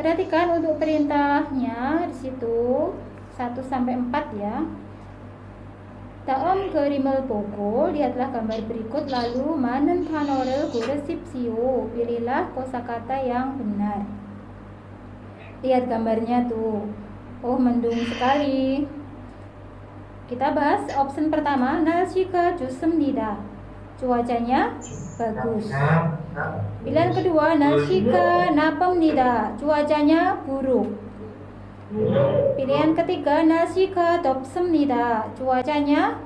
Perhatikan untuk perintahnya di situ 1 sampai 4 ya. Dalam kerimel poko, lihatlah gambar berikut lalu manen panorel goresipsio. Pilihlah kosakata yang benar. Lihat gambarnya tuh. Oh, mendung sekali. Kita bahas option pertama, 날씨가 좋습니다. Cuacanya bagus. Pilihan kedua, 날씨가 나쁩니다. Cuacanya buruk. Pilihan ketiga, 날씨가 덥습니다. Cuacanya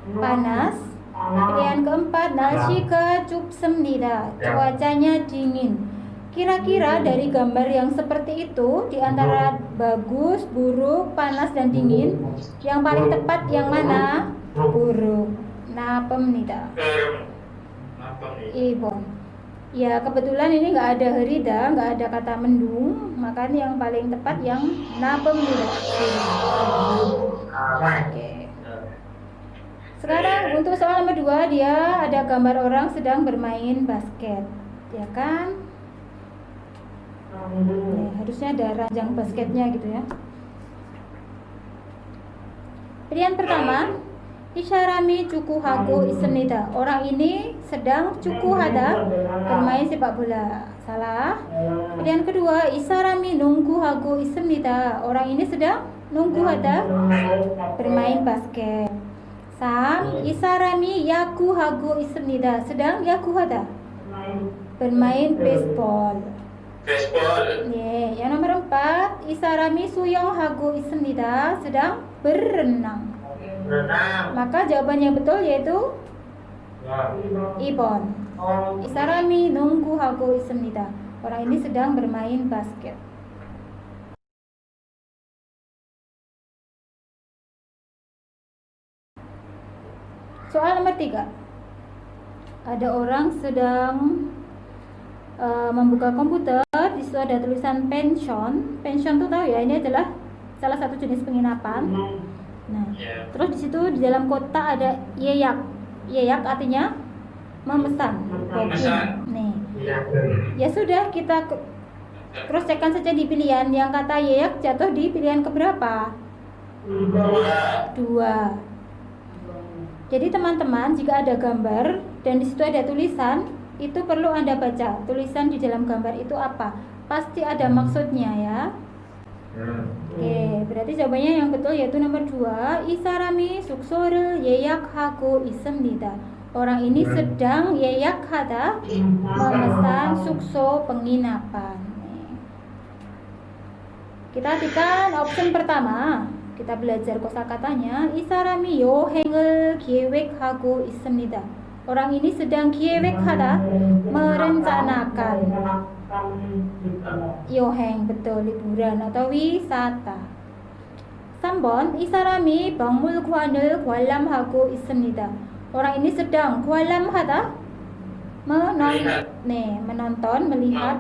panas. Pilihan keempat, 날씨가 춥습니다. Cuacanya dingin. Kira-kira dari gambar yang seperti itu, di antara bagus, buruk, panas, dan dingin, yang paling tepat yang mana? Buruk. 나쁩니다. Ibon. Ya, kebetulan ini nggak ada herida, nggak ada kata mendung, makanya yang paling tepat yang 나쁩니다. Oke. Sekarang untuk soal nomor 2, dia ada gambar orang sedang bermain basket, ya kan? Harusnya ada ranjang basketnya gitu ya. Pilihan pertama, 이 사람이 축구하고 있습니다. Orang ini sedang 축구하다, bermain sepak bola. Salah. Pilihan kedua, 이 사람이 농구하고 있습니다. Orang ini sedang 농구하다, bermain basket. 3. 이 사람이 야구하고 있습니다. sedang 야구하다, bermain baseball. Yang nomor 4, 이 사람이 수영하고 있습니다. sedang berenang. Maka jawaban yang betul yaitu Ibon. 이 사람이 농구하고 있습니다. Orang ini sedang bermain basket. Soal nomor 3. Ada orang sedang membuka komputer. Di situ ada tulisan pension. Pension tuh tahu ya, ini adalah salah satu jenis penginapan. Nah, terus di situ di dalam kotak ada yeyak. Yeyak artinya memesan. Nih. Ya sudah, kita cross checkkan saja di pilihan. Yang kata yeyak jatuh di pilihan keberapa? 2. Jadi teman-teman, jika ada gambar dan di situ ada tulisan, itu perlu Anda baca. Tulisan di dalam gambar itu apa? Pasti ada maksudnya ya. Oke, berarti jawabannya yang betul yaitu nomor 2. 이 사람이 숙소를 예약하고 있습니다. Orang ini sedang 예약하다, memesan sukso penginapan. Kita tekan option pertama. Kita belajar kosakatanya. 이 사람이 여행을 계획하고 있습니다. Orang ini sedang 계획하다, merencanakan. 여행, betul, liburan atau wisata. 3번, 이 사람이 박물관을 관람하고 있습니다. Orang ini sedang 관람하다, menonton, melihat.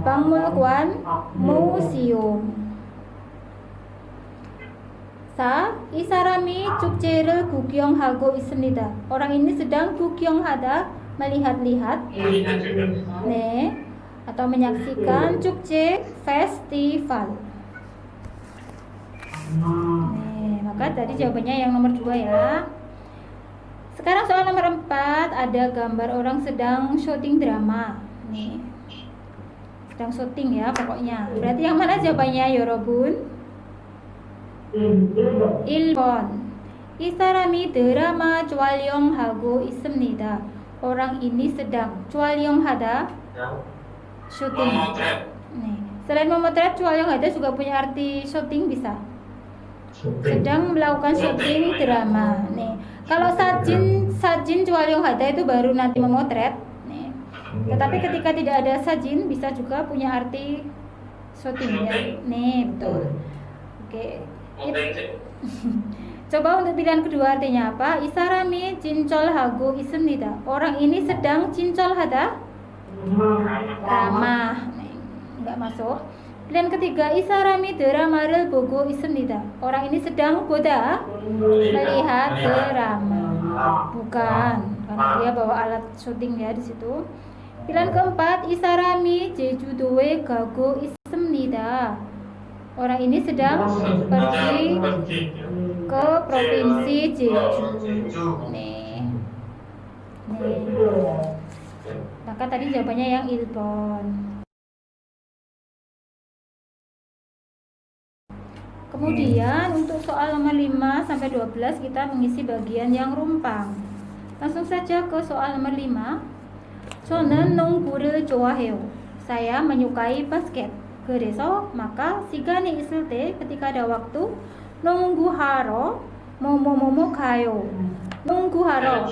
박물관, museum. 4. 이 사람이 축제를 구경하고 있습니다. Orang ini sedang 구경하다, melihat-lihat, atau menyaksikan 축제 festival. Maka tadi jawabannya yang nomor 2 ya. Sekarang soal nomor 4, ada gambar orang sedang syuting drama. Nih, sedang syuting ya pokoknya. Berarti yang mana jawabannya, 여러분? 1번. 이 사람이 드라마 촬영하고 있습니다. Orang ini sedang 촬영하다, syuting. Nih, selain memotret, 촬영하다 juga punya arti syuting bisa. Sedang melakukan syuting drama. Nih, kalau sajin 촬영하다 itu baru nanti memotret. Nih. Tetapi ketika tidak ada sajin bisa juga punya arti syuting ya. Nih, betul. Oke. Coba untuk pilihan kedua artinya apa? 이 사람이 진절하고 있습니다. Orang ini sedang 진절하다, ramah. Enggak masuk. Pilihan ketiga, 이 사람이 드라마를 보고 있습니다. Orang ini sedang 보다, melihat drama. Bukan, karena dia bawa alat syuting ya di situ. Pilihan keempat, 이 사람이 제주도에 가고 있습니다. Orang ini sedang pergi ke provinsi Jeju. Nih. Maka tadi jawabannya yang Ilbon. Kemudian untuk soal nomor 5 sampai 12 kita mengisi bagian yang rumpang. Langsung saja ke soal nomor 5. 저는 농구를 좋아해요. Saya menyukai basket. 그래서 maka 시간이 있을 때 ketika ada waktu 농구하러 뭐뭐뭐뭐 가요. 농구하러.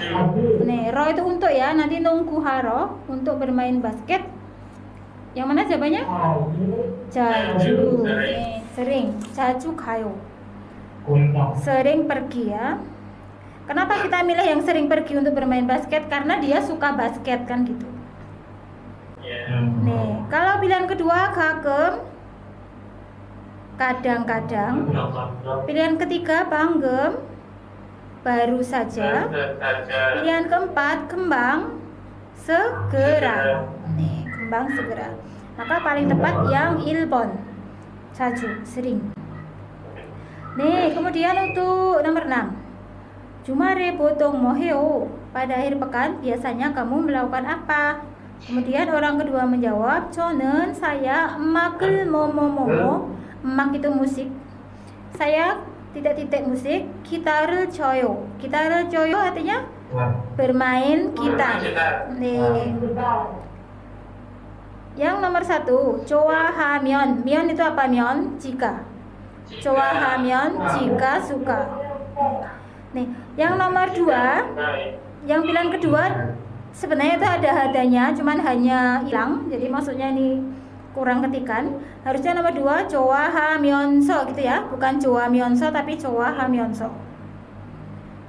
네, ro itu untuk ya. Nanti 농구하러 untuk bermain basket. Yang mana jawabannya? 자주. 네, sering. 자주 가요. Sering pergi ya. Kenapa kita milih yang sering pergi untuk bermain basket? Karena dia suka basket kan gitu. Nih, kalau pilihan kedua kagem, kadang-kadang. Pilihan ketiga banggem, baru saja. Pilihan keempat kembang, segera. Nih, kembang segera. Maka paling tepat yang ilbon, 자주, sering. Nih, kemudian untuk nomor 6. 주말에 보통 뭐 해요? Pada akhir pekan biasanya kamu melakukan apa? Kemudian orang kedua menjawab, 저는 saya 음악을 뭐뭐뭐뭐. 음악 itu musik. Saya titik-titik musik. 기타를 쳐요. 기타를 쳐요 artinya bermain gitar. Nih. Yang nomor 1, 좋아하면. 면 itu apa 면? Jika. 좋아하면 jika suka. Nih, yang nomor 2, yang pilihan kedua sebenarnya itu ada hadanya, cuman hanya hilang. Jadi maksudnya ini kurang ketikan. Harusnya nomor 2 좋아하면서 gitu ya, bukan 좋아하면서 tapi 좋아하면서.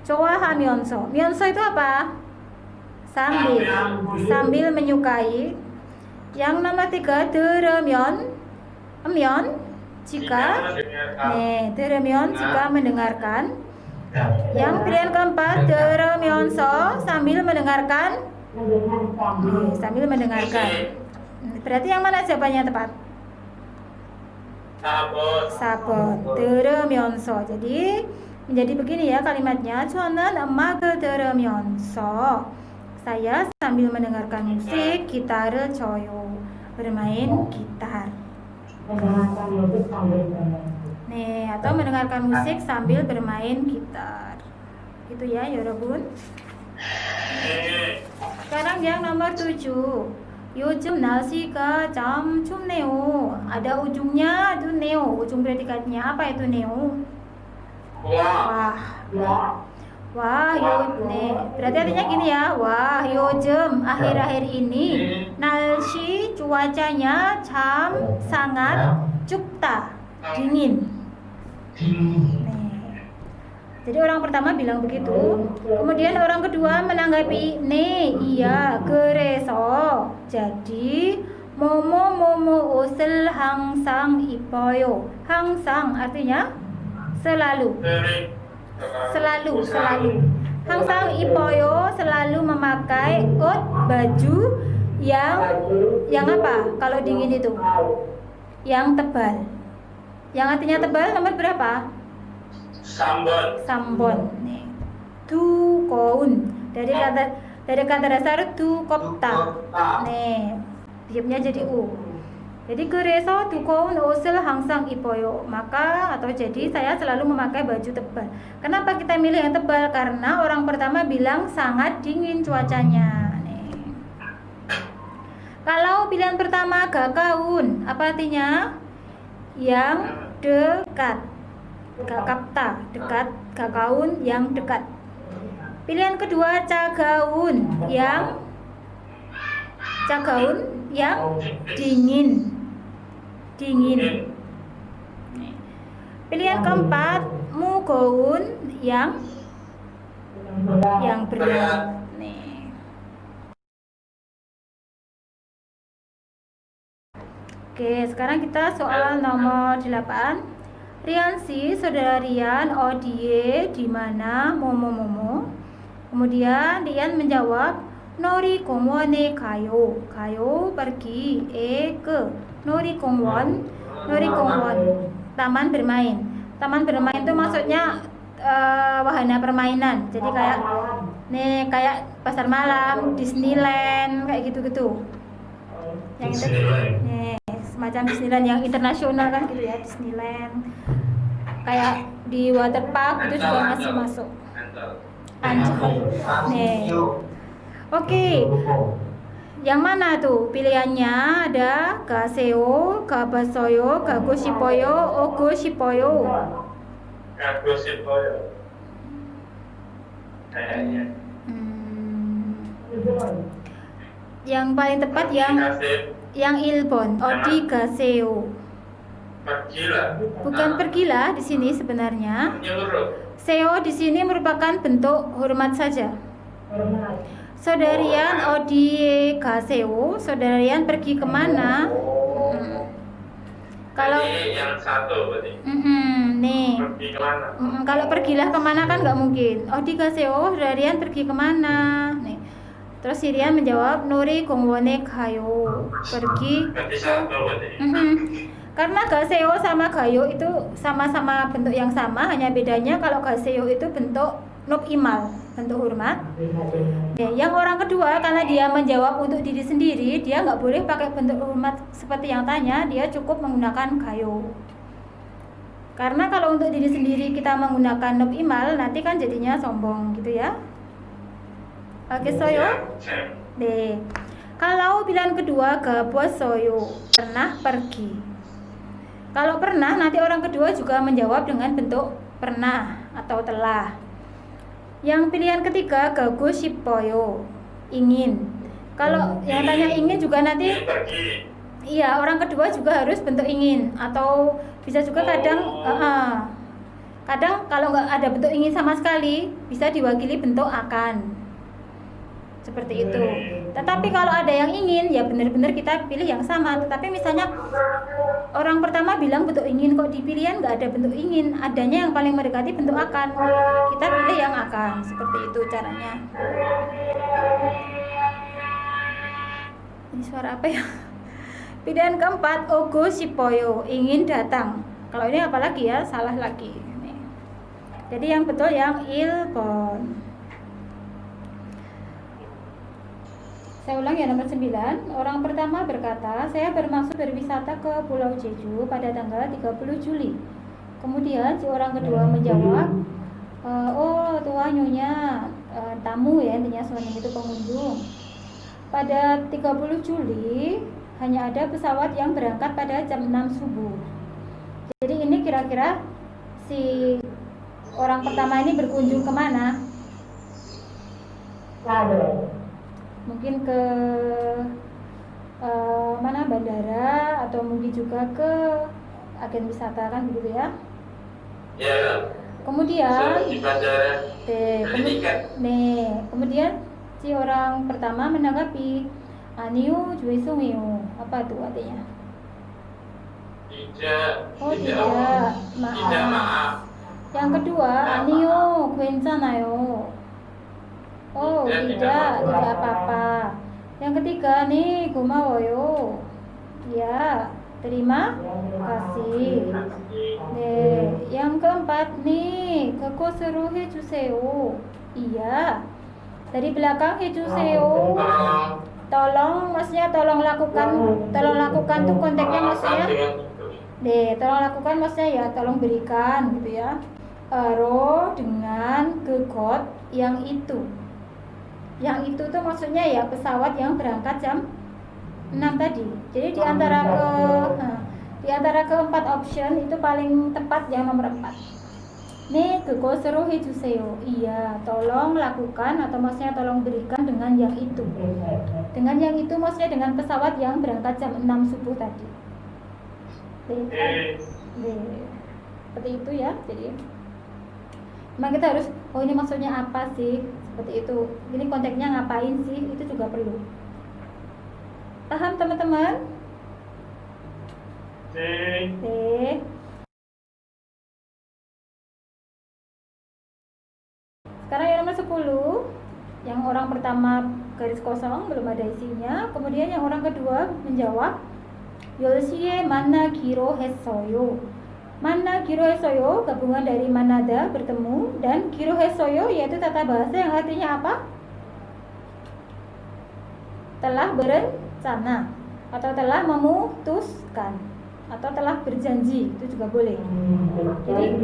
좋아하면서. 면서 itu apa? Sambil. Sambil menyukai. Yang nomor 3 들으면. 면 jika. Nih, 들으면 jika mendengarkan. Yang pilihan keempat 들으면서 sambil mendengarkan. Nih, sambil mendengarkan. Berarti yang mana jawabannya tepat? Sabot. 들으면서. Jadi menjadi begini ya kalimatnya. 저는 음악을 들으면서. Saya sambil mendengarkan musik gitar을 쳐요. Bermain gitar. Nih, atau mendengarkan musik sambil bermain gitar. Gitu ya, 여러분. Sekarang yang nomor 7. 요즘 날씨가 참 춥네요. Ada ujungnya itu neo, ujung predikatnya apa itu neo? Wah. Wah, nih. Berarti artinya gini ya. Wah, 요즘 akhir-akhir ini 날씨 cuacanya 참 sangat 춥다. Dingin. Nih. Jadi orang pertama bilang begitu. Kemudian orang kedua menanggapi, "네, iya, 그래서." Jadi, 뭐뭐뭐뭐 옷을 항상 입어요. 항상 artinya selalu. Selalu. 항상 입어요, selalu memakai baju yang apa? Kalau dingin itu? Yang tebal. Yang artinya tebal nomor berapa? Sambon. Nih. 두꺼운. Dari kata dasar 두껍다. Nih. Diamnya jadi u. Jadi 그래서 두꺼운 옷을 항상 입어요. Maka atau jadi saya selalu memakai baju tebal. Kenapa kita milih yang tebal? Karena orang pertama bilang sangat dingin cuacanya. Nih. Kalau pilihan pertama ga가운, apa artinya? Yang dekat. 가깝다, dekat. 가가운 yang dekat. Pilihan kedua 차가운, yang dingin. Pilihan keempat 무거운, yang berat. Nih. Oke, sekarang kita soal nomor 8. Riansi, saudara Rian, Odie, di mana momo. Kemudian Rian menjawab, 놀이공원에 가요. 가요 pergi, ke 놀이공원. 놀이공원 taman bermain. Taman bermain itu maksudnya wahana permainan. Jadi kayak pasar malam, Disneyland, kayak gitu-gitu. Yang itu nih, semacam Disneyland yang internasional kan gitu ya, Disneyland. Kayak di waterpark itu juga masih masuk. Ancol. Nih. Oke. Yang mana tuh? Pilihannya ada 가세요, 가봤어요, 가고 싶어요, 오고 싶어요. 가고 싶어요. Kayaknya. Yang paling tepat yang Ilbon, 어디 가세요. Pergilah. Bukan pergilah di sini sebenarnya. Menyuruh. Seo di sini merupakan bentuk hormat saja. Saudarian 어디 가세요. Saudarian pergi kemana? Kalau yang satu berarti. Nih. Pergi kemana? Kalau pergilah kemana kan nggak mungkin. 어디 가세요. Saudarian pergi kemana? Nih. Terus Sirian menjawab 놀이공원에 가요. Pergi Berarti satu berarti. Karena gaseo sama gayo itu sama-sama bentuk yang sama, hanya bedanya kalau gaseo itu bentuk nub imal, bentuk hormat. Yang orang kedua karena dia menjawab untuk diri sendiri, dia nggak boleh pakai bentuk hormat seperti yang tanya, dia cukup menggunakan gayo. Karena kalau untuk diri sendiri kita menggunakan nub imal, nanti kan jadinya sombong gitu ya. Oke soyo. Deh. Kalau pilihan kedua gabosoyo, pernah pergi. Kalau pernah, nanti orang kedua juga menjawab dengan bentuk pernah atau telah. Yang pilihan ketiga, gago shipoyo, ingin. Kalau yang tanya ingin juga nanti, iya orang kedua juga harus bentuk ingin. Atau bisa juga kadang kalau nggak ada bentuk ingin sama sekali, bisa diwakili bentuk akan. Seperti itu. Tetapi kalau ada yang ingin, ya benar-benar kita pilih yang sama. Tetapi misalnya orang pertama bilang bentuk ingin, kok di pilihan nggak ada bentuk ingin, adanya yang paling mendekati bentuk akan, kita pilih yang akan. Seperti itu caranya. Ini suara apa ya? Pilihan keempat, ogo shipoyo, ingin datang. Kalau ini apalagi ya, salah lagi. Nih. Jadi yang betul yang ilbon. Saya ulang ya, nomor 9. Orang pertama berkata, saya bermaksud berwisata ke Pulau Jeju pada tanggal 30 Juli. Kemudian si orang kedua menjawab, oh tuan nyonya, tamu ya, intinya soalnya itu pengunjung. Pada 30 Juli hanya ada pesawat yang berangkat pada jam 6 subuh. Jadi ini kira-kira si orang pertama ini berkunjung kemana? Mungkin ke mana, bandara, atau mungkin juga ke agen wisata kan begitu ya? Ya. Kemudian di bandara. Kemudian si orang pertama menanggapi, aniu 죄송해요. Apa tuh artinya? Tidak, maaf. Yang kedua, aniu 괜찮아요. Oh, tidak apa-apa. Yang ketiga nih, 고마워요. Ya, terima kasih. Yang keempat nih, 그곳으로 해주세요. Iya. Dari belakang 해주세요. Tolong, maksudnya tolong lakukan. Tolong lakukan tuh konteksnya maksudnya. Tolong lakukan maksudnya ya, tolong berikan gitu ya. Ro dengan 그곳 yang itu. Yang itu tuh maksudnya ya pesawat yang berangkat jam 6 tadi. Jadi di antara keempat option itu paling tepat yang nomor 4. Nih, 그곳으로 해주세요. Iya, tolong lakukan atau maksudnya tolong berikan dengan yang itu. Dengan yang itu maksudnya dengan pesawat yang berangkat jam 6 subuh tadi. Seperti itu ya. Jadi memang kita harus, oh ini maksudnya apa sih? Seperti itu. Ini konteksnya ngapain sih? Itu juga perlu. Paham teman-teman? Sekarang yang nomor 10. Yang orang pertama garis kosong belum ada isinya. Kemudian yang orang kedua menjawab 10시에 만나기로 했어요. 만나기로 했어요 gabungan dari manada bertemu dan 기로 했어요 yaitu tata bahasa yang artinya apa? Telah berencana atau telah memutuskan atau telah berjanji, itu juga boleh. Jadi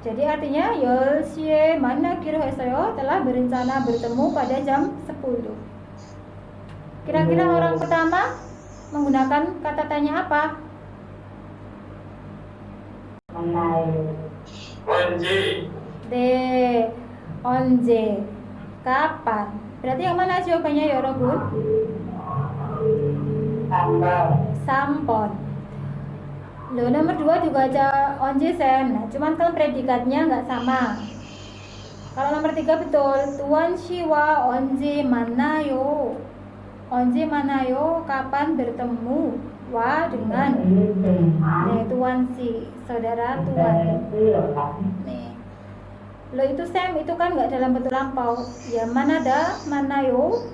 jadi artinya 10시에 만나기로 했어요 telah berencana bertemu pada jam 10. Kira-kira orang pertama menggunakan kata tanya apa? 언제? 네, 언제? Kapan? Berarti yang mana jawabannya ya Robun? Sampon. Loh, nomor 2 juga ada onje Sam. Nah, cuman kan predikatnya nggak sama. Kalau nomor 3 betul. Tuan Shiwa onje manayo. Onje manayo, kapan bertemu? Wa dengan nih, Tuan Si, saudara Tuan. Nih. Loh, itu Sam, itu kan nggak dalam bentuk lampau. Ya, manada, manayo.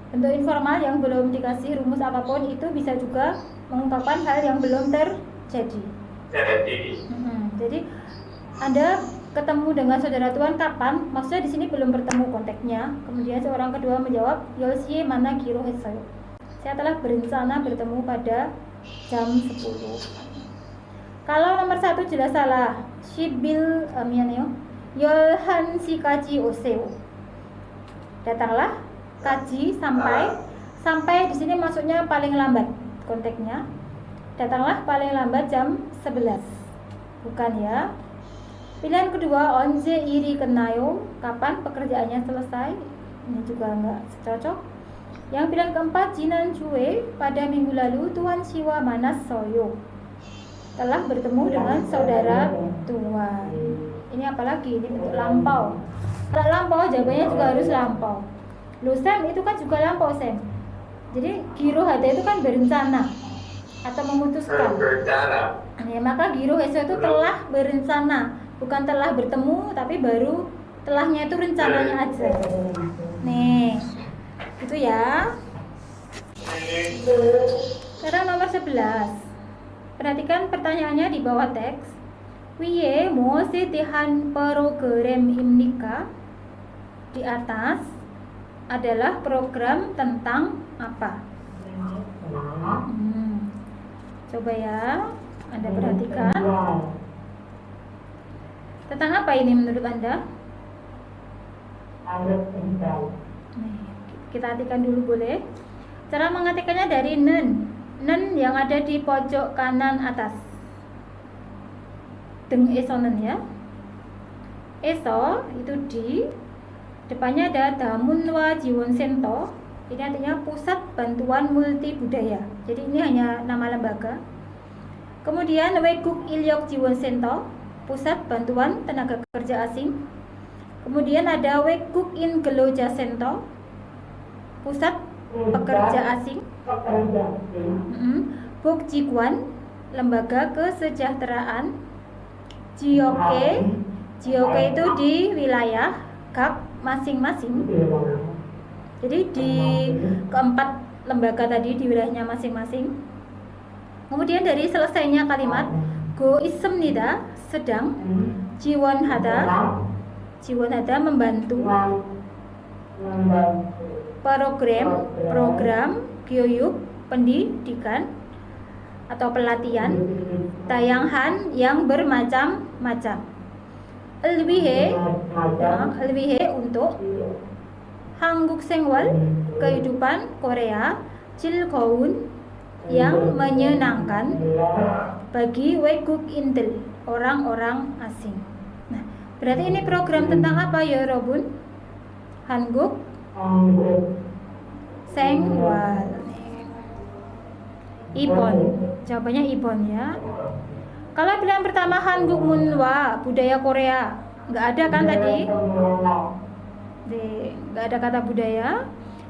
Bentuk informal yang belum dikasih rumus apapun itu bisa juga mengungkapkan hal yang belum terjadi. Jadi Anda ketemu dengan saudara Tuan kapan? Maksudnya di sini belum bertemu konteksnya. Kemudian seorang kedua menjawab 10시에 만나기로 했어요. Saya telah berencana bertemu pada jam 10. Kalau nomor 1 jelas salah. 11시까지 오세요. datanglah, kaji sampai di sini maksudnya paling lambat konteksnya. Datanglah paling lambat jam 11. Bukan ya. Pilihan kedua onje iri kenayo, kapan pekerjaannya selesai. Ini juga enggak cocok. Yang pilihan keempat jinan jue, pada minggu lalu Tuan Siwa Manas Soyo telah bertemu dengan saudara Tuan. Ini apalagi ini bentuk lampau. Kalau lampau jawabannya juga harus lampau. Loh Sam, itu kan juga lampau Sam. Jadi giro hada itu kan berencana atau memutuskan. Ya, maka giro hesa itu telah berencana, bukan telah bertemu, tapi baru telahnya itu rencananya aja. Nih, itu ya. Sekarang nomor 11. Perhatikan pertanyaannya di bawah teks. 위에 무엇에 대한 프로그램입니까? Di atas adalah program tentang apa? Coba ya, Anda perhatikan. Tentang apa ini menurut Anda? Nih, kita artikan dulu boleh. Cara mengartikannya dari nen yang ada di pojok kanan atas. Deng esonen ya. Eso itu di depannya ada Damunwa Jiwon Sento. Ini artinya Pusat Bantuan Multi Budaya. Jadi ini hanya nama lembaga. Kemudian Weguk Ilyok Jiwon Sento, Pusat Bantuan Tenaga Kerja Asing. Kemudian ada Weguk In Geloja Sento, Pusat Pekerja Asing. Buk Jiguan, Lembaga Kesejahteraan. Jioke itu di wilayah Gak masing-masing. Jadi di keempat lembaga tadi di wilayahnya masing-masing. Kemudian dari selesainya kalimat Go ismnida, sedang. Jiwon hada membantu. Program Gyoyuk, pendidikan atau pelatihan. Tayanghan yang bermacam-macam. Elwihe untuk. Hanguk Sengwal, kehidupan Korea. Jilgoun, yang menyenangkan. Bagi Weguk Intel, orang-orang asing. Nah, berarti ini program tentang apa ya Robun? Hanguk Sengwal. Ibon, jawabannya Ibon ya. Kalau pilihan pertama Hanguk Munwa, budaya Korea, nggak ada kan tadi? Nggak ada kata budaya.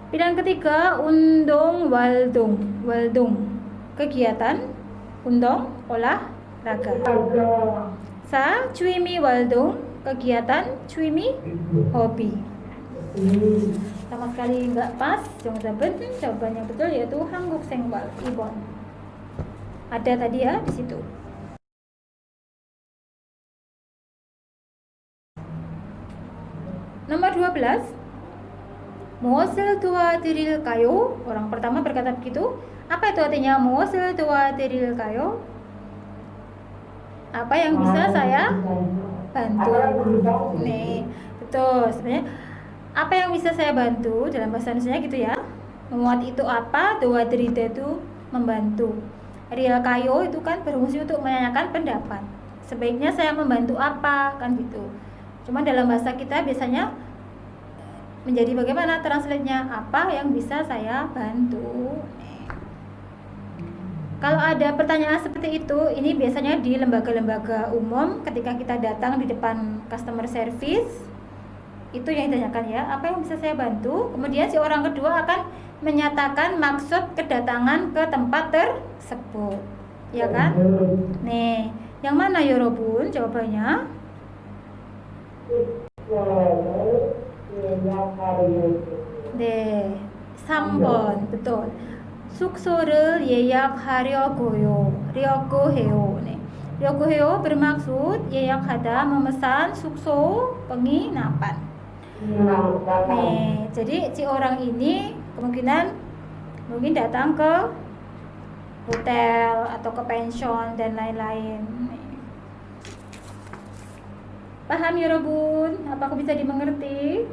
Pilihan ketiga Undong Waldung, kegiatan undong olahraga. Sa 취미 활동, kegiatan 취미 hobi. Sama sekali nggak pas. Jawaban yang betul yaitu 한국 생활 2번. Ada tadi ya di situ. Nomor 12. 무엇을 도와드릴까요? Orang pertama berkata begitu. Apa itu artinya 무엇을 도와드릴까요? Apa yang bisa saya bantu? Nih, betul. Sebenarnya apa yang bisa saya bantu dalam bahasa Indonesia gitu ya. Memuat itu apa? 도와드리다 itu membantu. 릴까요 itu kan berfungsi untuk menanyakan pendapat. Sebaiknya saya membantu apa? Kan gitu. Cuma dalam bahasa kita biasanya menjadi bagaimana translate-nya? Apa yang bisa saya bantu? Kalau ada pertanyaan seperti itu, ini biasanya di lembaga-lembaga umum ketika kita datang di depan customer service, itu yang ditanyakan ya, apa yang bisa saya bantu? Kemudian si orang kedua akan menyatakan maksud kedatangan ke tempat tersebut, ya kan? Nih, yang mana 여러분 jawabannya? 네, 3번 betul. 숙소를 예약하려고요. 해요. 네. 해요 bermaksud 예약하다, memesan, 숙소 penginapan. Nih, jadi si orang ini kemungkinan mungkin datang ke hotel atau ke pension dan lain-lain. Paham 여러분? Apakah bisa dimengerti?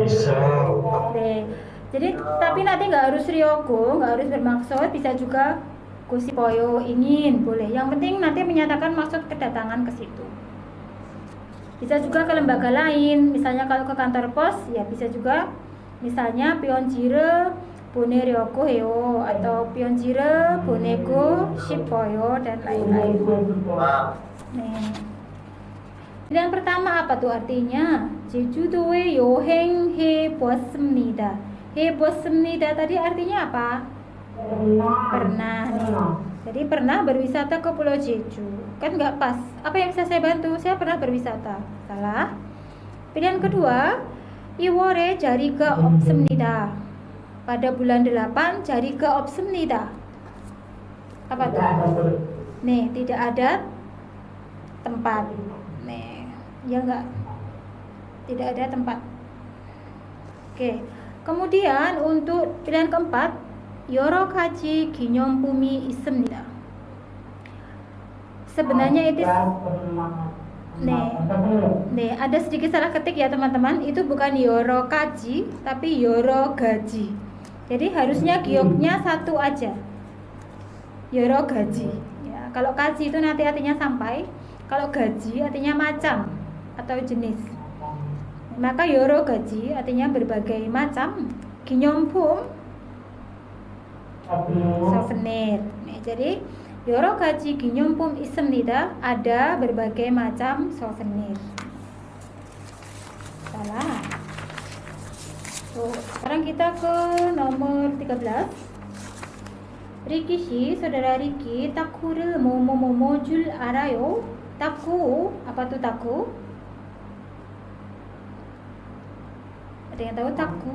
Bisa. Oke. Jadi tapi nanti nggak harus ryoko, nggak harus bermaksud, bisa juga kusipoyo, ingin, boleh. Yang penting nanti menyatakan maksud kedatangan ke situ. Bisa juga ke lembaga lain, misalnya kalau ke kantor pos ya bisa juga, misalnya pionjire boneryoko heo atau pionjire bonego shipoyo dan lain-lain. Nih. Yang pertama apa tuh artinya? 제주도에 여행해 보았습니다. 해봤습니다 tadi artinya apa? Pernah nih. Jadi pernah berwisata ke Pulau Jeju. Kan nggak pas. Apa yang bisa saya bantu? Saya pernah berwisata. Salah. Pilihan kedua, 2월에 자리가 없습니다. Pada bulan 8 자리가 없습니다. Apa tuh? Nih, tidak ada tempat. Nih, ya enggak? Tidak ada tempat. Oke. Kemudian untuk pilihan keempat, 여러 가지 기념품이 있습니다. Sebenarnya itu nih, ada sedikit salah ketik ya teman-teman. Itu bukan 여러 가지, tapi 여러 가지. Jadi harusnya gioknya satu aja. 여러 가지. Ya, kalau kaji itu nanti artinya sampai. Kalau gaji artinya macam atau jenis. Maka 여러 가지 artinya berbagai macam. 기념품 souvenir. Nih, jadi 여러 가지 기념품 있습니다. Ada berbagai macam souvenir. Salah. Tuh, sekarang kita ke nomor 13. Riki shi, saudara Riki, taku를 뭐뭐뭐뭐 줄 알아요? Taku, apa tuh taku? Ada yang tahu taku?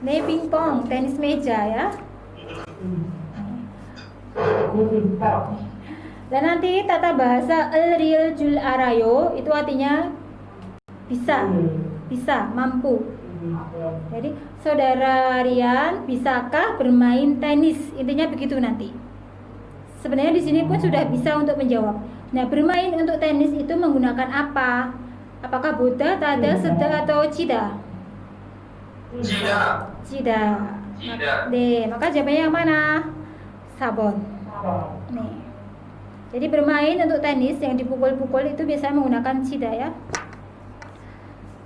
Nih, pingpong, tenis meja ya. Dan nanti tata bahasa el-ril jul arayo itu artinya bisa, mampu. Jadi saudara Rian, bisakah bermain tenis? Intinya begitu nanti. Sebenarnya di sini pun sudah bisa untuk menjawab. Nah, bermain untuk tenis itu menggunakan apa? Apakah Buddha, tada, seda, atau cida? Cida. Maka jawabannya yang mana? Sabon. Nih. Jadi bermain untuk tenis yang dipukul-pukul itu biasanya menggunakan cida ya.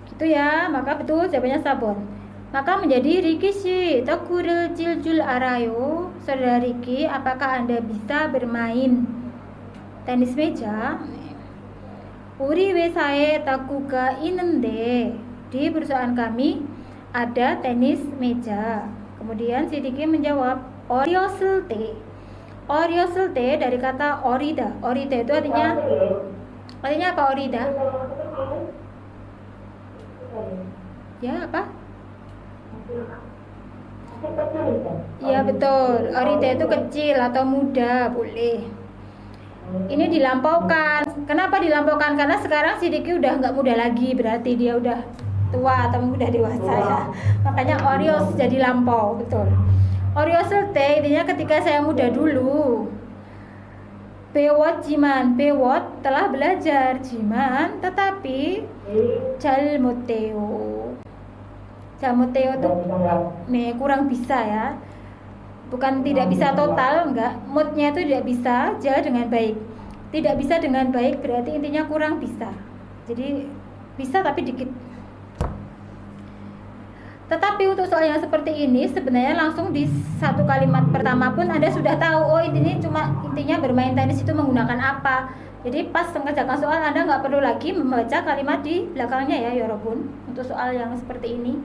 Gitu ya, maka betul jawabannya sabon. Maka menjadi Riki shi taku를 칠 줄 알아요? Saudara Riki, apakah Anda bisa bermain tenis meja? 우리 회사에 탁구가 있는데, di perusahaan kami ada tenis meja. Kemudian si Riki menjawab, 어렸을 때 Oriosel te dari kata orida. Orida itu artinya apa orida? Ya apa? Ya betul. Orida itu kecil atau muda, boleh. Ini dilampaukan. Kenapa dilampaukan? Karena sekarang si Diki udah nggak muda lagi, berarti dia udah tua atau udah dewasa ya. Makanya Orios jadi lampau, betul. Oriosel te intinya ketika saya muda dulu. Bewot jiman, bewot telah belajar, jiman tetapi jalmuteo. Jalmuteo tuh nih kurang bisa ya. Bukan tidak bisa total, enggak. Moodnya itu tidak bisa jalan dengan baik. Tidak bisa dengan baik berarti intinya kurang bisa. Jadi bisa tapi dikit. Tetapi untuk soal yang seperti ini sebenarnya langsung di satu kalimat pertama pun Anda sudah tahu, oh intinya bermain tenis itu menggunakan apa. Jadi pas mengerjakan soal Anda nggak perlu lagi membaca kalimat di belakangnya ya Yorobun untuk soal yang seperti ini.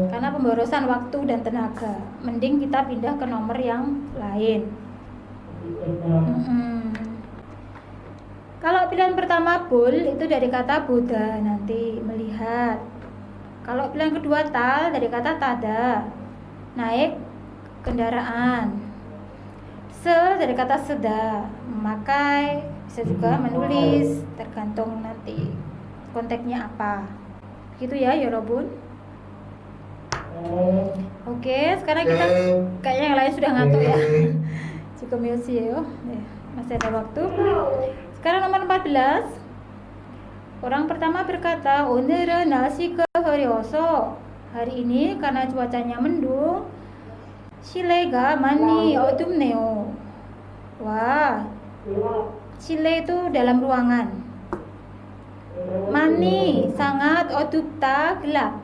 Karena pemborosan waktu dan tenaga. Mending kita pindah ke nomor yang lain. Kalau pilihan pertama bul itu dari kata Buddha, nanti melihat. Kalau pilihan kedua tal dari kata tada, naik kendaraan. Se dari kata seda, memakai, bisa juga menulis, tergantung nanti konteksnya apa. Gitu ya Yorobun. Oke, sekarang kita kayaknya yang lain sudah ngantuk ya. Cukup ya, masih ada waktu. Sekarang nomor 14. Orang pertama berkata, 오늘은 날씨가 흐려서. Hari ini karena cuacanya mendung, 실내가 많이 어둡네요. Wah, 실내 itu dalam ruangan. 많이 sangat, 어둡다 gelap.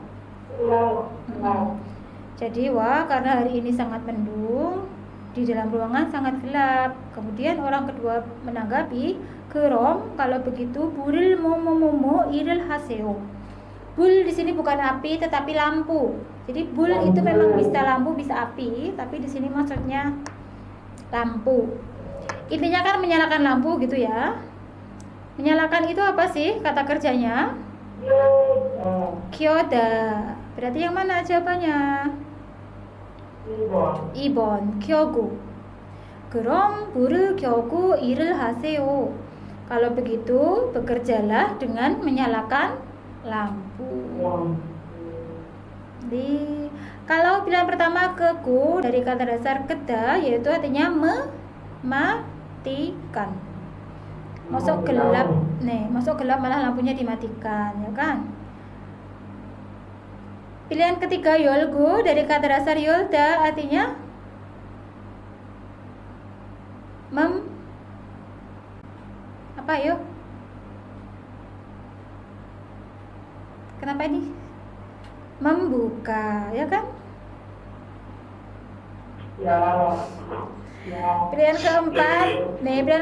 Jadi wah karena hari ini sangat mendung, di dalam ruangan sangat gelap. Kemudian orang kedua menanggapi, 그럼 kalau begitu 불을 뭐뭐뭐뭐 일을 하세요. Bul di sini bukan api tetapi lampu. Jadi bul itu memang bisa lampu bisa api, tapi di sini maksudnya lampu. Intinya kan menyalakan lampu gitu ya. Menyalakan itu apa sih kata kerjanya? Kyoda. Berarti yang mana jawabannya? 2번 켜고. 그럼 불을 켜고 일을 하세요. Kalau begitu bekerjalah dengan menyalakan lampu. Jadi kalau pilihan pertama keku dari kata dasar keda yaitu artinya mematikan. Masuk gelap, masuk gelap malah lampunya dimatikan, ya kan? Pilihan ketiga yolgo dari kata dasar yolda artinya apa yuk? Kenapa ini? Membuka, ya kan? Ya. Pilihan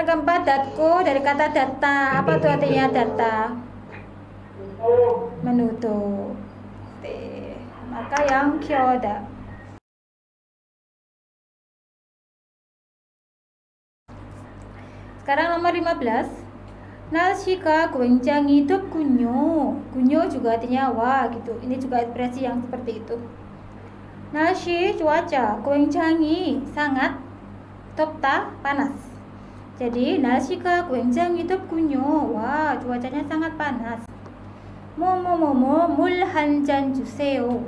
keempat datko dari kata data. Apa tuh artinya data? Menutup. Maka yang kyoda. Sekarang nomor 15. 날씨가 굉장히 덥군요. 군요 juga artinya wah gitu. Ini juga ekspresi yang seperti itu. 날씨 cuaca, 굉장히 sangat, 덥다 panas. Jadi 날씨가 굉장히 덥군요. Wah, cuacanya sangat panas. 뭐뭐뭐뭐 물 한 잔 주세요.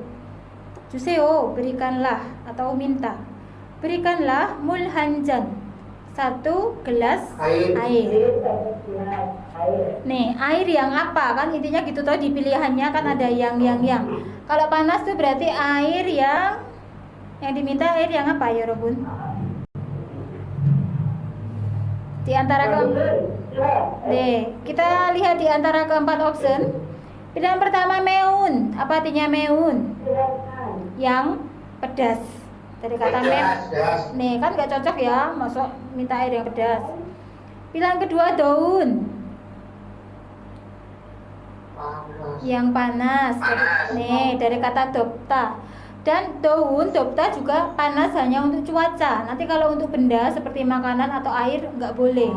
주세요 berikanlah atau minta. Berikanlah 물 한 잔. Satu gelas air. Nih, air yang apa kan intinya gitu toh di pilihannya kan ada yang. Kalau panas tuh berarti air yang diminta air yang apa ya Robun? Di antara kita lihat di antara keempat option. Pilihan pertama meun. Apa artinya meun? Yang pedas. Dari kata nih kan nggak cocok ya, masuk minta air yang pedas. Pilihan kedua daun. Yang panas. Nih dari kata dopta. Dan doun dobta juga panas hanya untuk cuaca. Nanti kalau untuk benda seperti makanan atau air nggak boleh.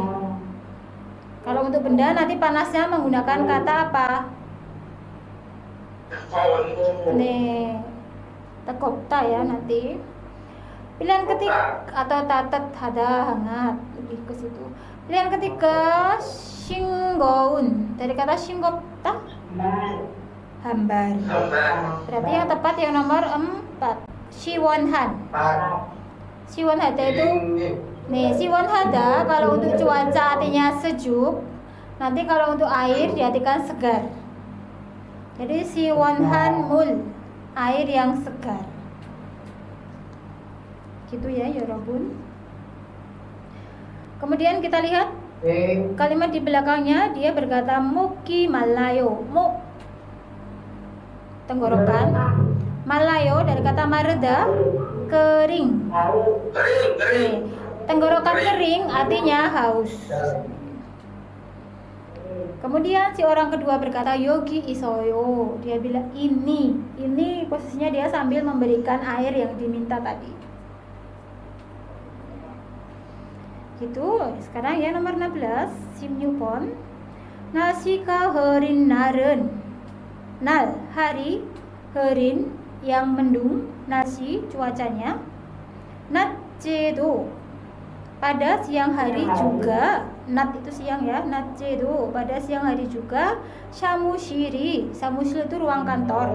Kalau untuk benda nanti panasnya menggunakan kata apa? Nih, tegopta ya nanti. Pilihan ketiga atau tatet hada hangat, lebih ke situ. Pilihan ketiga singgoun, dari kata singgopta hambar. Berarti yang tepat yang nomor 4 siwonhan. Siwonhada itu nih, siwonhada kalau untuk cuaca artinya sejuk. Nanti kalau untuk air diartikan segar. Jadi siwonhan mul, air yang segar. Gitu ya, Yorobun. Kemudian kita lihat kalimat di belakangnya, dia berkata muki malayo. Muk tenggorokan, malayo dari kata mareda, kering. Tenggorokan kering artinya haus. Kemudian si orang kedua berkata yogi isoyo. Dia bilang ini posisinya dia sambil memberikan air yang diminta tadi. Gitu. Sekarang ya nomor 16 simnyupon. Nasika herin naren. Nal hari, herin yang mendung, nasi cuacanya. Natjedo pada siang hari juga. Nat itu siang ya, natjedo pada siang hari juga. Samushiri, samushiri itu ruang kantor.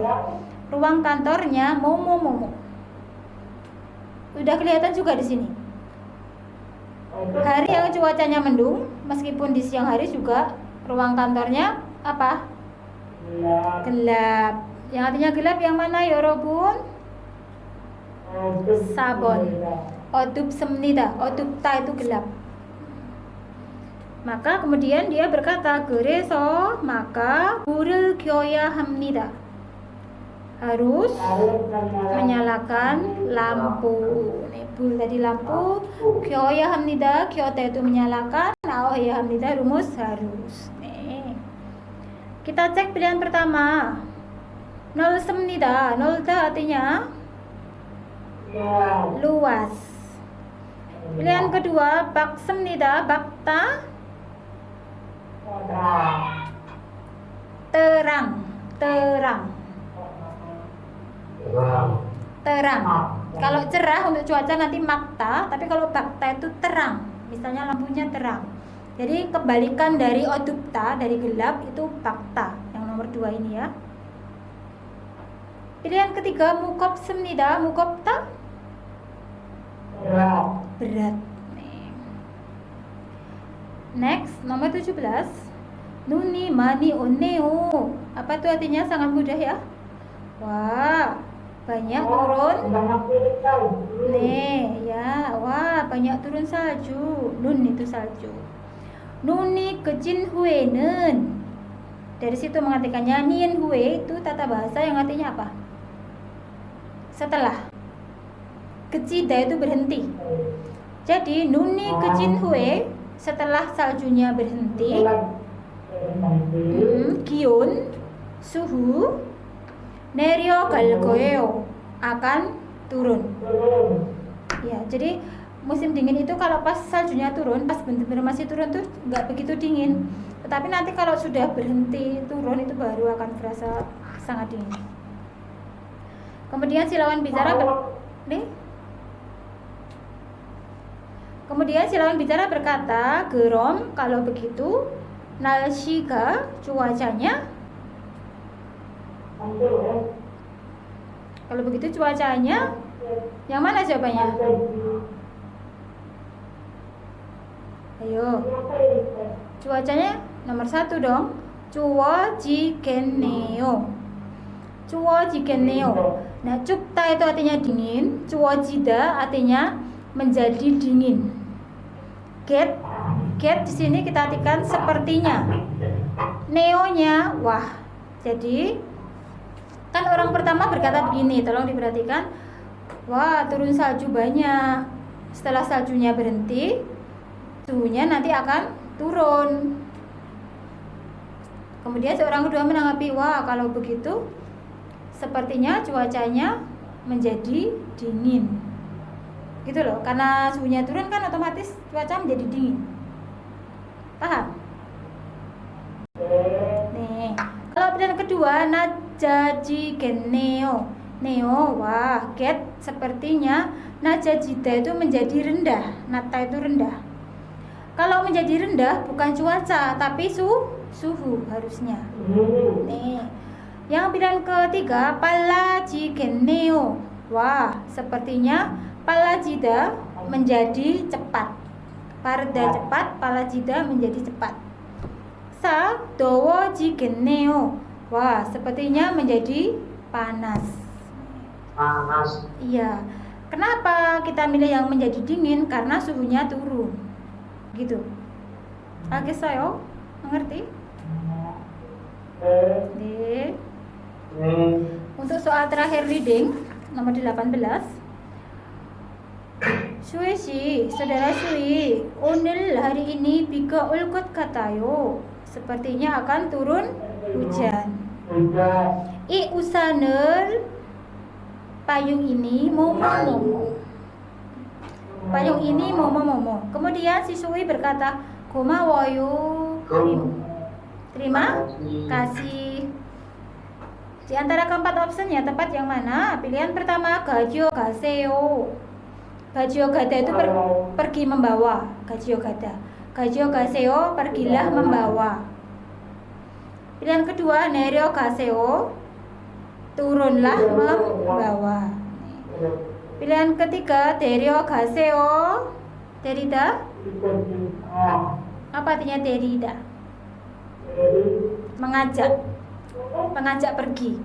Ruang kantornya momo. Udah kelihatan juga di sini. Hari yang cuacanya mendung, meskipun di siang hari juga ruang kantornya apa? Gelap. Yang artinya gelap yang mana Yorobun? Sabon. Odub semnida. Odubta itu gelap. Maka kemudian dia berkata gereso, maka buril kyoya hamnida. Harus menyalakan lampu. Nih, bul tadi lampu, kyoya hamnida, kyota itu menyalakan, naoya hamnida rumus harus. Nih. Kita cek pilihan pertama. Nol semnida. Nolda artinya luas. Pilihan kedua bak semnida. Bakta terang. Kalau cerah untuk cuaca nanti makta, tapi kalau bakta itu terang. Misalnya lampunya terang. Jadi kebalikan dari odupta, dari gelap itu bakta. Yang nomor 2 ini ya. Pilihan ketiga mukop semnida. Mukopta berat. Next, nomor 17. Nuni mani oneo. Apa itu artinya? Sangat mudah ya. Wah, banyak turun. Nih, ya. Wah, banyak turun salju. Nun itu salju. Nuni kecin huenen. Dari situ mengartikannya nien hue itu tata bahasa yang artinya apa? Setelah. Kecida itu berhenti. Jadi nuni kecin hue setelah saljunya berhenti. Gion suhu nerio galgoeo akan turun. Ya, jadi musim dingin itu kalau pas saljunya turun, pas benar-benar masih turun tuh nggak begitu dingin. Tetapi nanti kalau sudah berhenti turun itu baru akan terasa sangat dingin. Kemudian si lawan bicara berkata, gerom kalau begitu, nalshika cuacanya. Kalau begitu cuacanya, yang mana jawabannya? Ayo, cuacanya nomor 1 dong. Cuo jigeneo. Nah, cupta itu artinya dingin. Cuo jida artinya menjadi dingin. Get di sini kita artikan sepertinya. Neonya wah. Jadi kan orang pertama berkata begini, tolong diperhatikan. Wah, turun salju banyak. Setelah saljunya berhenti, suhunya nanti akan turun. Kemudian seorang kedua menanggapi, wah kalau begitu sepertinya cuacanya menjadi dingin. Gitu loh, karena suhunya turun kan otomatis cuaca menjadi dingin. Paham? Nih, kalau pilihan kedua najajigeneo. Neo, wah, get sepertinya najajida itu menjadi rendah. Nata itu rendah. Kalau menjadi rendah bukan cuaca, tapi suhu harusnya. Nih, yang pilihan ketiga palajigeneo. Wah, sepertinya palajida menjadi cepat. Parda cepat, palajida menjadi cepat. Sa dowo jigeneo. Wah, sepertinya menjadi panas. Panas. Iya. Kenapa kita milih yang menjadi dingin? Karena suhunya turun. Gitu. Oke, saya mengerti? Oke. Untuk soal terakhir reading nomor 18. Shui si, saudara Shui, onil hari ini biga ulkot katayo. Sepertinya akan turun hujan. I usanel, payung ini momo. Payung ini momo. Kemudian si Shui berkata, gomawoyo. Terima kasih. Di antara keempat option yang tepat yang mana? Pilihan pertama gajyo gaseo. Gajyo gada itu pergi membawa. Gajyo gada. Gajyo gaseo, pergilah membawa. Pilihan kedua neryo gaseo, turunlah membawa. Pilihan ketiga deryo gaseo, derida. Apa artinya derida? Mengajak pergi.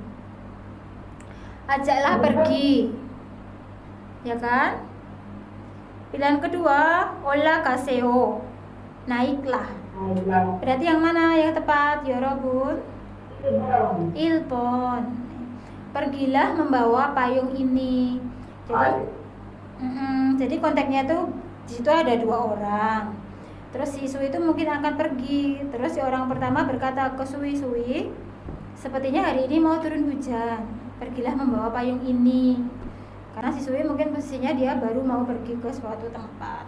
Ajaklah pergi. Ya kan? Pilihan kedua ola kaseo, naiklah. Berarti yang mana yang tepat? Yorobun? Ilpon. Pergilah membawa payung ini. Jadi konteksnya tuh di situ ada 2 orang. Terus si Sui itu mungkin akan pergi. Terus si orang pertama berkata ke Sui, sepertinya hari ini mau turun hujan. Pergilah membawa payung ini. Karena si Sui mungkin posisinya dia baru mau pergi ke suatu tempat.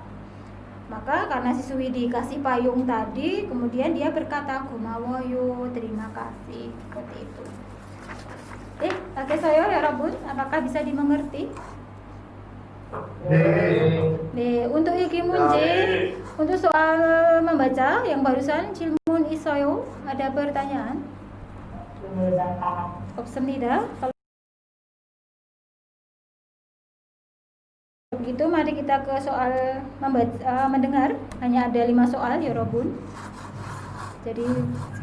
Maka karena si Sui dikasih payung tadi, kemudian dia berkata gomawoyo, terima kasih. Seperti itu. Oke saya ya Rabun, apakah bisa dimengerti? Untuk Iki Munje, untuk soal membaca yang barusan Cilmun Isoyo, ada pertanyaan? Option tidak. Kalau begitu mari kita ke soal mendengar. Hanya ada 5 soal ya Robun. Jadi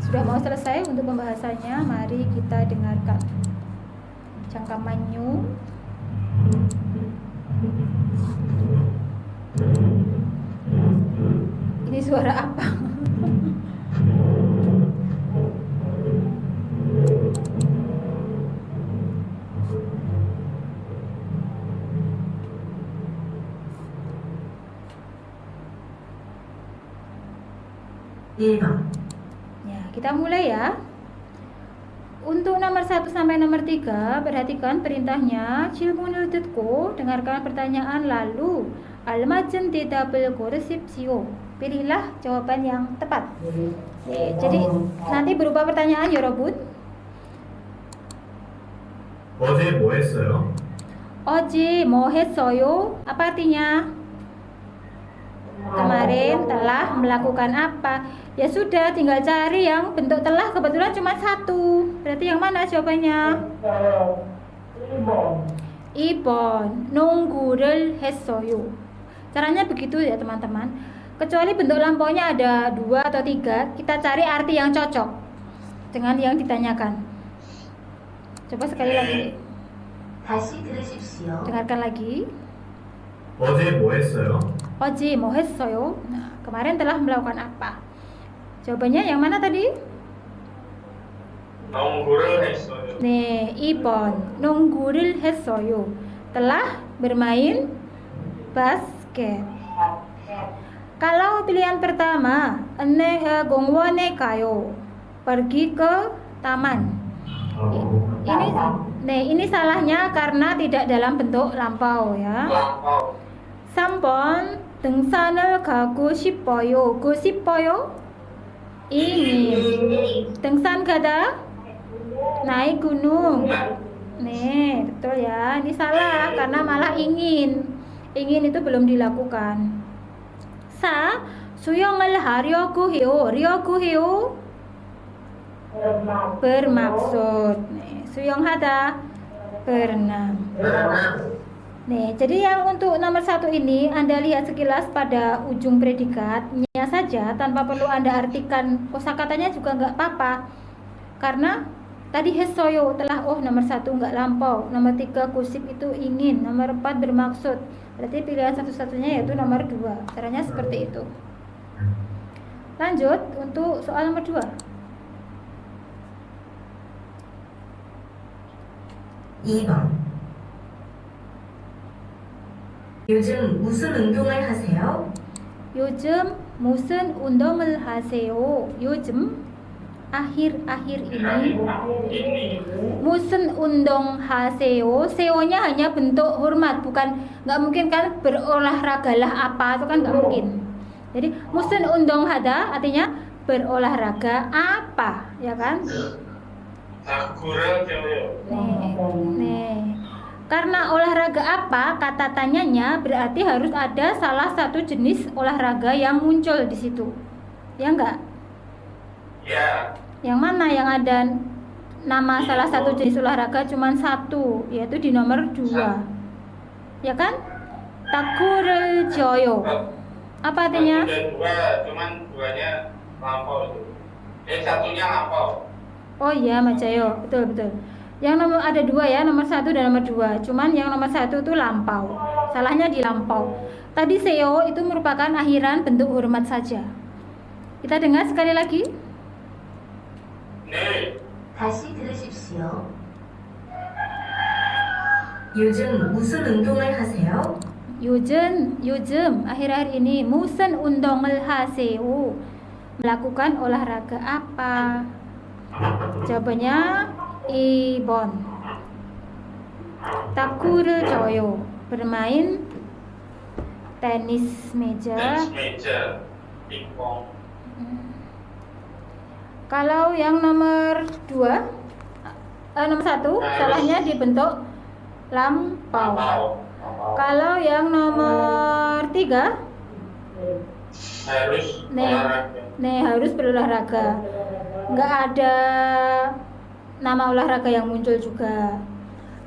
sudah mau selesai untuk pembahasannya. Mari kita dengarkan. Cangkamanyu. Ini suara apa? Ya, kita mulai ya. Untuk nomor 1 sampai nomor 3, perhatikan perintahnya. Cilmunul 듣고, dengarkan pertanyaan lalu almajen 대답을 고르십시오. Pilihlah jawaban yang tepat. Jadi nanti berupa pertanyaan ya Robun. 어제 뭐 했어요? 어제 뭐 했어요? Apa artinya? Kemarin telah melakukan apa? Ya sudah, tinggal cari yang bentuk telah, kebetulan cuma 1. Berarti yang mana jawabannya? Ibon 농구를 했어요. Caranya begitu ya teman-teman. Kecuali bentuk lampaunya ada 2 atau 3, kita cari arti yang cocok dengan yang ditanyakan. Coba sekali lagi. 다시 들으십시오. Dengarkan lagi. 어제 뭐 했어요? 어제 뭐 했어요? Nah, kemarin telah melakukan apa? Jawabannya yang mana tadi? 농구를 했어요. 네, 2번. 농구를 했어요. Telah bermain basket. Kalau pilihan pertama, 공원에 가요. Pergi ke taman. ini salahnya karena tidak dalam bentuk lampau ya. Lampau. 3번 등산을 가고 싶어요. 고 싶어요? ingin. 등산 가다 naik gunung. Nih, betul ya. Ini salah karena malah ingin. Ingin itu belum dilakukan. 사, 수영을 하려고 해요. 하려고 해요. bermaksud. Nih, 수영하다 berenang. Nih, jadi yang untuk nomor 1 ini Anda lihat sekilas pada ujung predikatnya saja tanpa perlu Anda artikan kosakatanya juga nggak apa-apa. Karena tadi hesoyo telah nomor 1 nggak lampau, nomor 3 kusip itu ingin, nomor 4 bermaksud. Berarti pilihan satu-satunya yaitu nomor 2. Caranya seperti itu. Lanjut untuk soal nomor 2. 2번. 요즘 무슨 운동을 하세요? 요즘 무슨 운동을 하세요? 요즘 akhir-akhir ini musun undong haseo, seonya hanya bentuk hormat, bukan, nggak mungkin kan berolahragalah apa, itu kan nggak mungkin. Jadi musun undong hada artinya berolahraga apa, ya kan? Nih. Karena olahraga apa, kata tanyanya berarti harus ada salah satu jenis olahraga yang muncul di situ, ya enggak? Ya. Yang mana yang ada nama salah satu jenis olahraga cuma 1, yaitu di nomor 2, ya kan? Takurul joyo. Apa artinya? 2, cuman 2-nya lampau itu. 1-nya lampau. Oh iya, Majayo, betul. Yang nomor ada 2 ya, nomor 1 dan nomor 2. Cuman yang nomor 1 itu lampau. Salahnya di lampau. Tadi seo itu merupakan akhiran bentuk hormat saja. Kita dengar sekali lagi. 네. 다시 들으십시오. 요즘 무슨 운동을 하세요? 요즘 akhir-akhir ini musen undongel haseo, melakukan olahraga apa? Jawabannya Ibon. Takurul joyo, bermain tenis meja. pingpong. Kalau yang nomor 2, nomor 1 salahnya di bentuk lampau. Kalau yang nomor 3 harus harus berolahraga. Nggak ada nama olahraga yang muncul juga.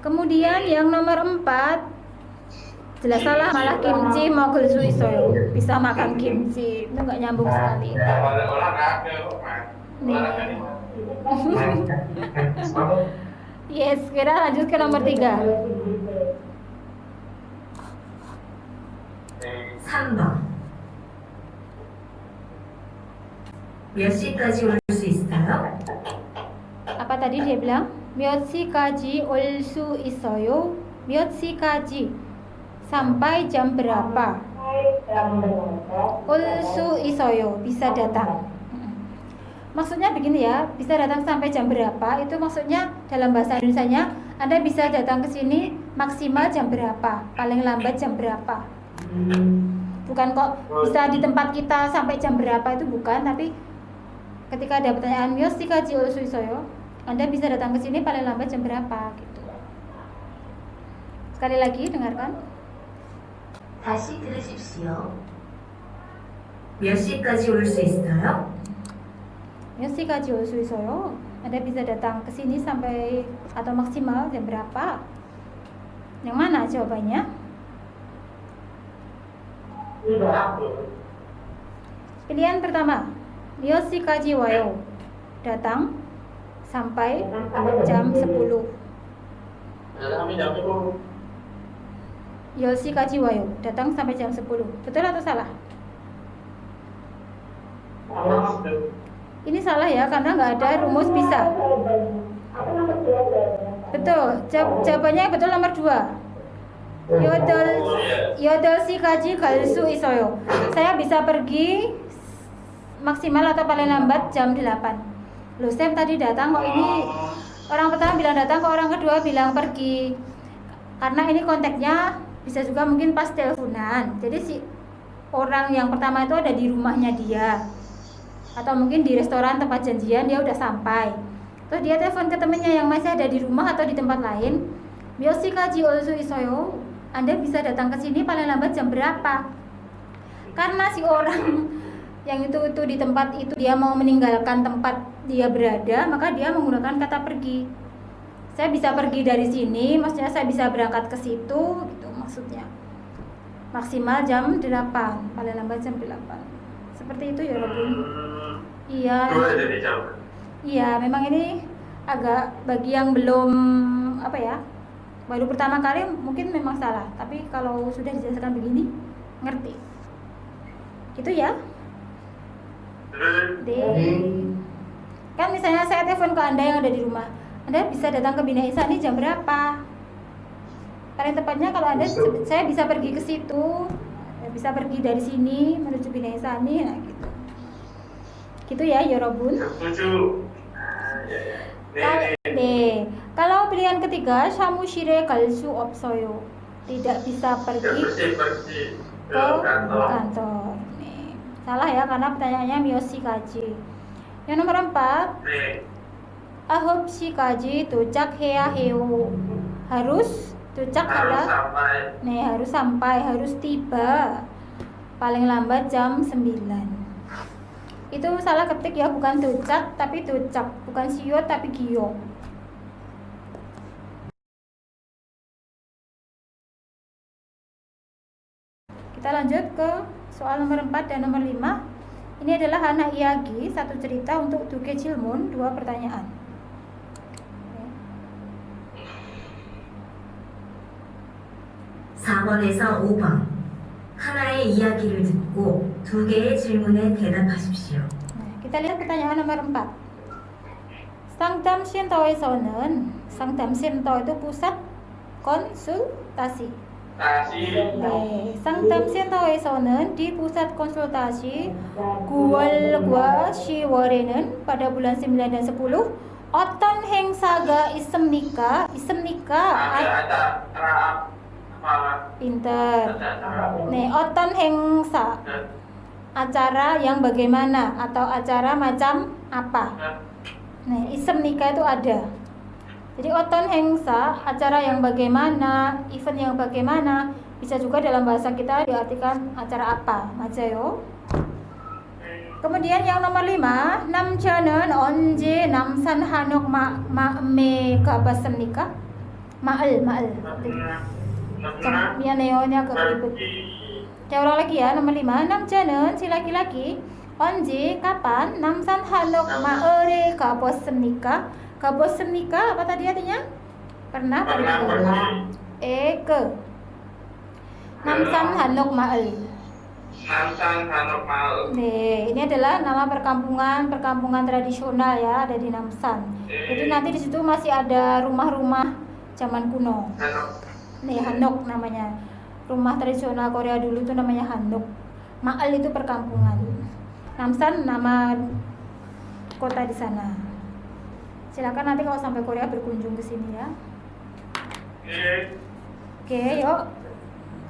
Kemudian yang nomor 4 jelas salah, malah kimchi mogul suisoyo, bisa makan kimchi, itu nggak nyambung sekali. Yes, kita lanjut ke nomor 3. 3번. 몇 시까지 올 수 있어요? Apa tadi dia bilang? 몇 시까지 올 수 있어요? 몇 시까지? Sampai jam berapa? 올 수 있어요, bisa datang. Maksudnya begini ya, bisa datang sampai jam berapa? Itu maksudnya dalam bahasa Indonesianya, Anda bisa datang ke sini maksimal jam berapa? Paling lambat jam berapa? Bukan kok bisa di tempat kita sampai jam berapa, itu bukan, tapi ketika ada pertanyaan 몇 시까지 올 수 있어요? Anda bisa datang ke sini paling lambat jam berapa gitu. Sekali lagi dengarkan. 다시 들으십시오. 몇 시까지 올 수 있어요? 몇 시까지 올 수 있어요? Anda bisa datang ke sini sampai atau maksimal jam berapa? Yang mana jawabannya? Pilihan pertama, 몇 시까지 와요? Datang sampai jam 10. 10 시까지 와요. Datang sampai jam 10. Betul atau salah? Ini salah ya, karena nggak ada rumus bisa. Betul. Jawabannya betul nomor 2. Yodol 시까지 갈 수 있어요. Saya bisa pergi maksimal atau paling lambat jam 8. Loh, Sam tadi datang kok ini Orang pertama bilang datang, ke orang kedua bilang pergi. Karena ini konteksnya bisa juga mungkin pas teleponan. Jadi si orang yang pertama itu ada di rumahnya dia, atau mungkin di restoran tempat janjian dia udah sampai. Terus dia telepon ke temennya yang masih ada di rumah atau di tempat lain. Myoshikaji olsu isoyo. Anda bisa datang ke sini paling lambat jam berapa? Karena si orang yang itu di tempat itu dia mau meninggalkan tempat dia berada, maka dia menggunakan kata pergi. Saya bisa pergi dari sini, maksudnya saya bisa berangkat ke situ gitu maksudnya. Maksimal jam 8, paling lambat jam 8. Seperti itu ya, Robin. Iya. Iya, memang ini agak bagi yang belum baru pertama kali mungkin memang salah, tapi kalau sudah dijelaskan begini ngerti. Gitu ya. Kan misalnya saya telepon ke Anda yang ada di rumah, Anda bisa datang ke Bina Ihsan ini jam berapa? Paling tepatnya kalau saya bisa pergi ke situ, bisa pergi dari sini menuju Bina Ihsan, nah gitu. Gitu ya, Yorobun. Kalau pilihan ketiga, samushire galsu opsoyo, tidak bisa pergi ke kantor. Nih, salah ya karena pertanyaannya Myoshikaji. Yang nomor 4, ahopshikaji docak hea heo. Harus docak adalah harus sampai, harus tiba paling lambat jam 9. Itu salah ketik ya, bukan docak tapi docak, bukan sio tapi gio. Kita lanjut ke soal nomor 4 dan nomor 5. Ini adalah Hana Iyagi, satu cerita untuk Duke Jilmun, 2 pertanyaan. 4번에서 5번. 하나의 이야기를 듣고 2개의 질문에 대답하십시오. Kita lihat pertanyaan nomor 4. Sangdam Shintoe서는, Sangdam Shinto itu pusat konsultasi. Sangdam Shintoe서는 di pusat konsultasi 9월 10월에는 pada bulan 9 dan 10 어떤 행사가 있습니까? Pinter. Oton hengsa, acara yang bagaimana atau acara macam apa. Isem nikah itu ada. Jadi oton hengsa, acara yang bagaimana, event yang bagaimana, bisa juga dalam bahasa kita diartikan acara apa, 맞아요. Kemudian yang nomor 5, 남자는 언제 남산 한옥 마을에 가봤습니까? 마을. Mianeo ini agak ribet. Saya ulang lagi ya, nomor 5, 남자는 si laki-laki, 언제 kapan, 남산 한옥 마을에 가봤습니까? 가봤습니까? Apa tadi artinya? Pernah pergi. Ke 남산 한옥 마을. Ini adalah nama perkampungan tradisional ya, ada di Namsan. Jadi nanti di situ masih ada rumah-rumah zaman kuno. Hanok namanya. Rumah tradisional Korea dulu itu namanya Hanok. Maal itu perkampungan. Namsan nama kota di sana. Silakan nanti kalau sampai Korea berkunjung ke sini ya. Oke, yuk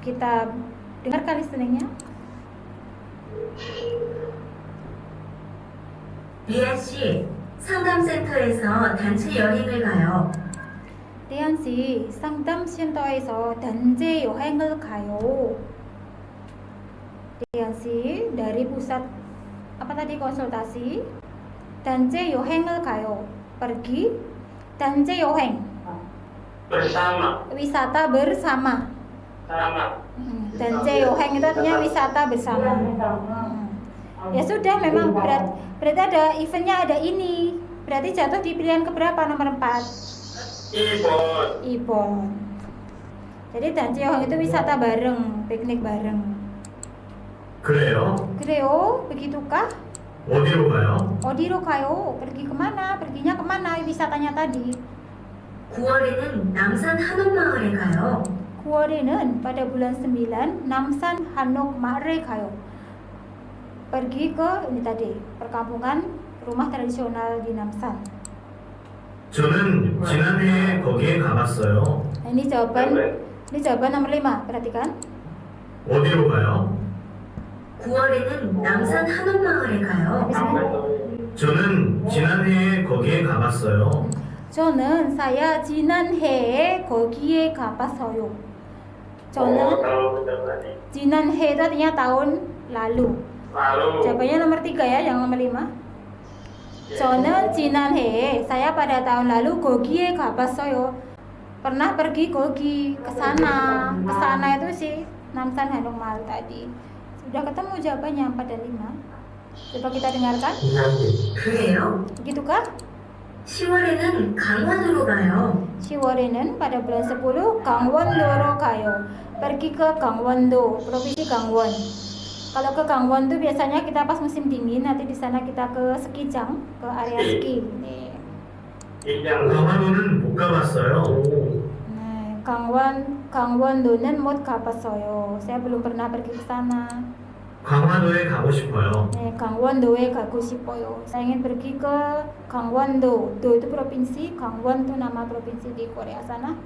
kita dengarkan listeningnya. 리안 씨, 상담센터에서 단체 여행을 가요. 리안 씨, 상담센터에서 단체 여행을 가요. 리안 씨, dari pusat apa tadi konsultasi, 단체 여행을 가요. Pergi, 단체 여행. Bersama. Wisata bersama. 단체 여행 itu artinya wisata bersama. Ya sudah, memang berarti ada eventnya, ada ini. Berarti jatuh di pilihan keberapa, nomor 4? Ibon. Jadi 단체 여행 itu wisata bareng, piknik bareng. 그래요? Begitukah? 어디로 가요? 어디로 가요? Pergi kemana? Perginya kemana wisatanya tadi? 9월에는 남산 한옥마을에 가요. 9월에는 pada bulan 9 Namsan Hanok Ma을에 가요. Pergi ke ini tadi, perkampungan rumah tradisional di Namsan. 저는 지난해에 거기에 가봤어요. Nah, ini jawaban nomor 5. Perhatikan. 어디로 가요? 9월에는 남산 한옥마을에 가요. 저는 지난해에 거기에 가봤어요. 저는 saya 지난해에 거기에 가봤어요. 저는 지난해 itu artinya tahun lalu. Lalu. Jawabannya nomor 3 ya, yang nomor 5. 저는 지난해, saya pada tahun lalu 거기에 가봤어요. Pernah pergi 거기, ke sana. Ke sana itu sih Namsan Hanokmal tadi. Sudah ketemu jawabannya 4 dan 5. Coba kita dengarkan. 그래요? Begitukah? 10월에는 강원으로 가요. 10월에는 pada bulan 10 강원도로 가요. Pergi ke Gangwon-do, provinsi Gangwon. Kalau ke Gangwon tuh biasanya kita pas musim dingin, nanti di sana kita ke skijang, ke area ski. Nih. 강화도는 못 가봤어요. Nah, Gangwon-do는 못 가봤어요. Saya belum pernah pergi ke sana. 강화도에 가고 싶어요. 네, 강원도에 가고 싶어요. Saya ingin pergi ke Gangwon-do. Do itu provinsi, Gangwon itu nama provinsi di Korea sana.